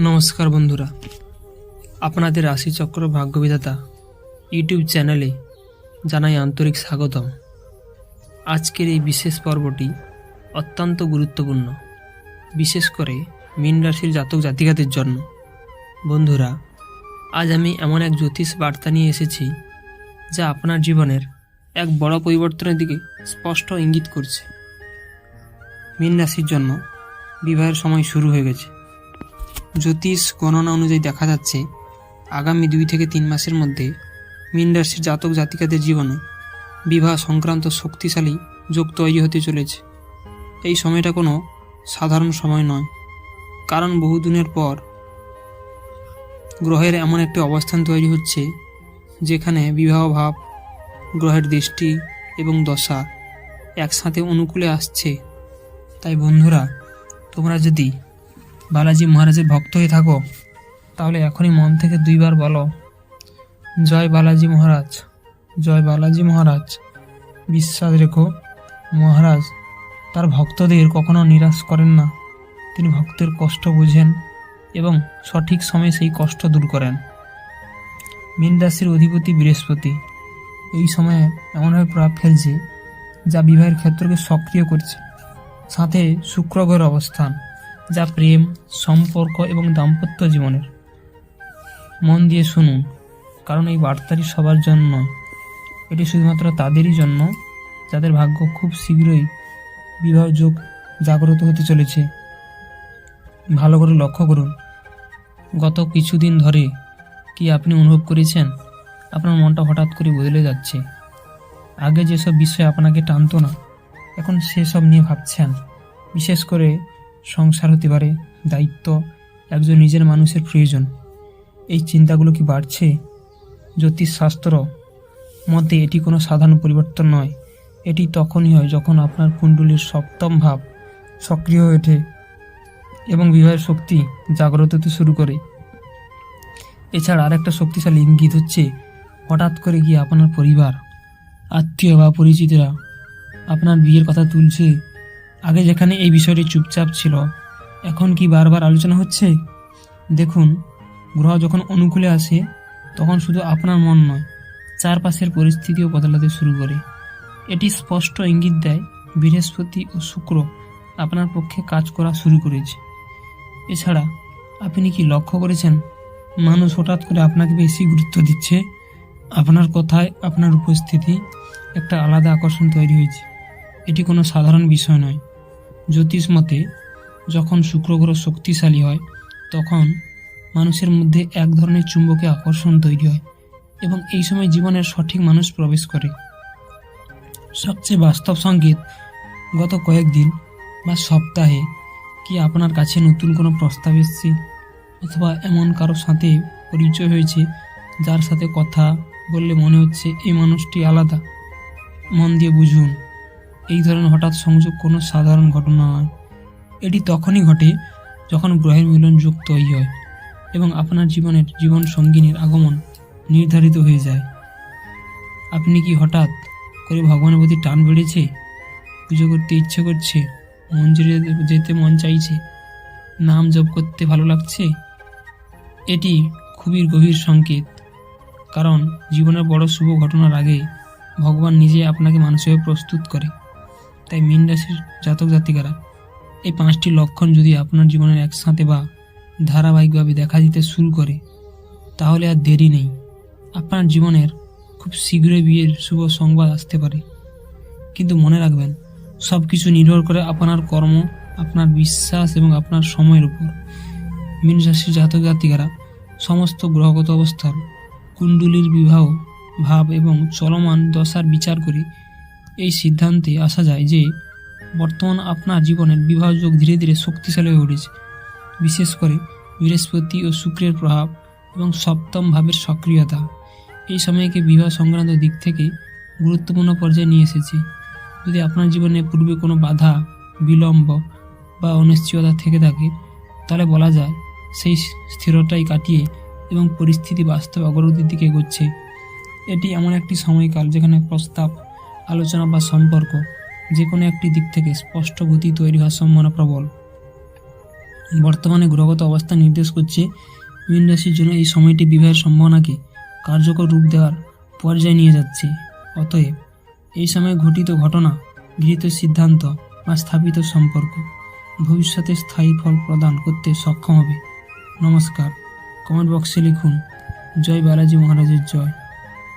নমস্কার বন্ধুরা, আপনাদের রাশিচক্র ভাগ্যবিধাতা ইউটিউব চ্যানেলে জানাই আন্তরিক স্বাগতম। আজকের এই বিশেষ পর্বটি অত্যন্ত গুরুত্বপূর্ণ, বিশেষ করে মীন রাশির জাতক জাতিকাদের জন্য। বন্ধুরা, আজ আমি এমন এক জ্যোতিষ বার্তা নিয়ে এসেছি যা আপনার জীবনের এক বড় পরিবর্তনের দিকে স্পষ্ট ইঙ্গিত করছে। মীন রাশির জন্য বিবাহের সময় শুরু হয়ে গেছে। জ্যোতিষ গণনা অনুযায়ী দেখা যাচ্ছে আগামী 2 থেকে 3 মাসের মধ্যে মীন রাশির জাতক জাতিকাদের জীবনে বিবাহ সংক্রান্ত শক্তিশালী যোগ তৈরি হতে চলেছে। এই সময়টা কোনো সাধারণ সময় নয়, কারণ বহুদিনের পর গ্রহের এমন একটি অবস্থান তৈরি হচ্ছে যেখানে বিবাহ ভাব, গ্রহের দৃষ্টি এবং দশা একসাথে অনুকূলে আসছে। তাই বন্ধুরা, তোমরা যদি বালাজি মহারাজের ভক্ত হয়ে থাকো তাহলে এখনই মন থেকে 2 বার বলো, জয় বালাজি মহারাজ, জয় বালাজি মহারাজ। বিশ্বাস রেখো, মহারাজ তার ভক্তদের কখনো নিরাশ করেন না। তিনি ভক্তের কষ্ট বুঝেন এবং সঠিক সময়ে সেই কষ্ট দূর করেন। মীন রাশির অধিপতি বৃহস্পতি এই সময়ে এমনভাবে প্রভাব ফেলছে যা বিবাহের ক্ষেত্রকে সক্রিয় করছে। সাথে শুক্র গ্রহের অবস্থান, যা প্রেম, সম্পর্ক এবং দাম্পত্য জীবনের। মন দিয়ে শুনুন, কারণ এই বার্তাটি সবার জন্য নয়, এটি শুধুমাত্র তাদেরই জন্য যাদের ভাগ্য খুব শীঘ্রই বিবাহ যোগ জাগ্রত হতে চলেছে। ভালো করে লক্ষ্য করুন, গত কিছুদিন ধরে কি আপনি অনুভব করেছেন আপনার মনটা হঠাৎ করে বদলে যাচ্ছে? আগে যেসব বিষয় আপনাকে টানতো না, এখন সেসব নিয়ে ভাবছেন। বিশেষ করে সংসার হতে পারে, দায়িত্ব, একজন নিজের মানুষের প্রয়োজন। এই চিন্তাগুলো কি বাড়ছে? জ্যোতিষশাস্ত্র মতে এটি কোনো সাধারণ পরিবর্তন নয়। এটি তখনই হয় যখন আপনার কুণ্ডলীর 7ম ভাব সক্রিয় হয়ে ওঠে এবং বিবাহের শক্তি জাগ্রত হতে শুরু করে। এছাড়া আরেকটা শক্তিশালী ইঙ্গিত হচ্ছে হঠাৎ করে গিয়ে আপনার পরিবার, আত্মীয় বা পরিচিতরা আপনার বিয়ের কথা তুলছে। আগে যেখানে এই বিষয়টি চুপচাপ ছিল, এখন কি বারবার আলোচনা হচ্ছে? দেখুন, গ্রহ যখন অনুকূলে আসে তখন শুধু আপনার মন নয়, চারপাশের পরিস্থিতিও বদলাতে শুরু করে। এটি স্পষ্ট ইঙ্গিত দেয় বৃহস্পতি ও শুক্র আপনার পক্ষে কাজ করা শুরু করেছে। এছাড়া আপনি কি লক্ষ্য করেছেন মানুষ হঠাৎ করে আপনাকে বেশি গুরুত্ব দিচ্ছে? আপনার কথায়, আপনার উপস্থিতি একটা আলাদা আকর্ষণ তৈরি হয়েছে। এটি কোনো সাধারণ বিষয় নয়। জ্যোতিষ মতে যখন শুক্র গ্রহ শক্তিশালী হয় তখন মানুষের মধ্যে এক ধরনের চুম্বকীয় আকর্ষণ তৈরি হয় এবং এই সময় জীবনের সঠিক মানুষ প্রবেশ করে। সবচেয়ে বাস্তব সংকেত, গত কয়েকদিন বা সপ্তাহে কি আপনার কাছে নতুন কোনো প্রস্তাব এসেছে, অথবা এমন কারোর সাথে পরিচয় হয়েছে যার সাথে কথা বললে মনে হচ্ছে এই মানুষটি আলাদা? মন দিয়ে বুঝুন, এই ধরনের হঠাৎ সংযোগ কোনো সাধারণ ঘটনা নয়। এটি তখনই ঘটে যখন গ্রহের মিলন যোগ তৈরি হয় এবং আপনার জীবনের জীবন সঙ্গিনীর আগমন নির্ধারিত হয়ে যায়। আপনি কি হঠাৎ করে ভগবানের প্রতি টান বেড়েছে, পুজো করতে ইচ্ছে করছে, মন্দিরে যেতে মন চাইছে, নাম জপ করতে ভালো লাগছে? এটি খুবই গভীর সংকেত, কারণ জীবনের বড় শুভ ঘটনার আগে ভগবান নিজে আপনাকে মানসিকভাবে প্রস্তুত করে। তাই মীন রাশির জাতক জাতিকারা, এই 5টি লক্ষণ যদি আপনার জীবনের একসাথে বা ধারাবাহিকভাবে দেখা দিতে শুরু করে তাহলে আর দেরি নেই। আপনার জীবনের খুব শীঘ্রই বিয়ের শুভ সংবাদ আসতে পারে। কিন্তু মনে রাখবেন, সব কিছু নির্ভর করে আপনার কর্ম, আপনার বিশ্বাস এবং আপনার সময়ের উপর। মীন রাশির জাতক জাতিকারা সমস্ত গ্রহগত অবস্থান, কুণ্ডলীর বিবাহ ভাব এবং চলমান দশার বিচার করে এই সিদ্ধান্তে আসা যায় যে বর্তমান আপনার জীবনের বিবাহ যোগ ধীরে ধীরে শক্তিশালী হয়ে উঠেছে। বিশেষ করে বৃহস্পতি ও শুক্রের প্রভাব এবং 7ম ভাবের সক্রিয়তা এই সময়কে বিবাহ সংক্রান্ত দিক থেকে গুরুত্বপূর্ণ পর্যায়ে নিয়ে এসেছে। যদি আপনার জীবনে পূর্বে কোনো বাধা, বিলম্ব বা অনিশ্চয়তা থেকে থাকে, তাহলে বলা যায় সেই স্থিরতাই কাটিয়ে এবং পরিস্থিতি বাস্তব অগ্রগতির দিকে এগোচ্ছে। এটি এমন একটি সময়কাল যেখানে প্রস্তাব, আলোচনা বা সম্পর্ক যে কোনো একটি দিক থেকে স্পষ্ট গতি তৈরি হওয়ার সম্ভাবনা প্রবল। বর্তমানে গ্রহগত অবস্থা নির্দেশ করছে মীন রাশির জন্য এই সময়টি বিবাহের সম্ভাবনাকে কার্যকর রূপ দেওয়ার পর্যায়ে নিয়ে যাচ্ছে। অতএব এই সময় ঘটিত ঘটনা, গৃহীত সিদ্ধান্ত বা স্থাপিত সম্পর্ক ভবিষ্যতে স্থায়ী ফল প্রদান করতে সক্ষম হবে। নমস্কার। কমেন্ট বক্সে লিখুন জয় বালাজি মহারাজের জয়।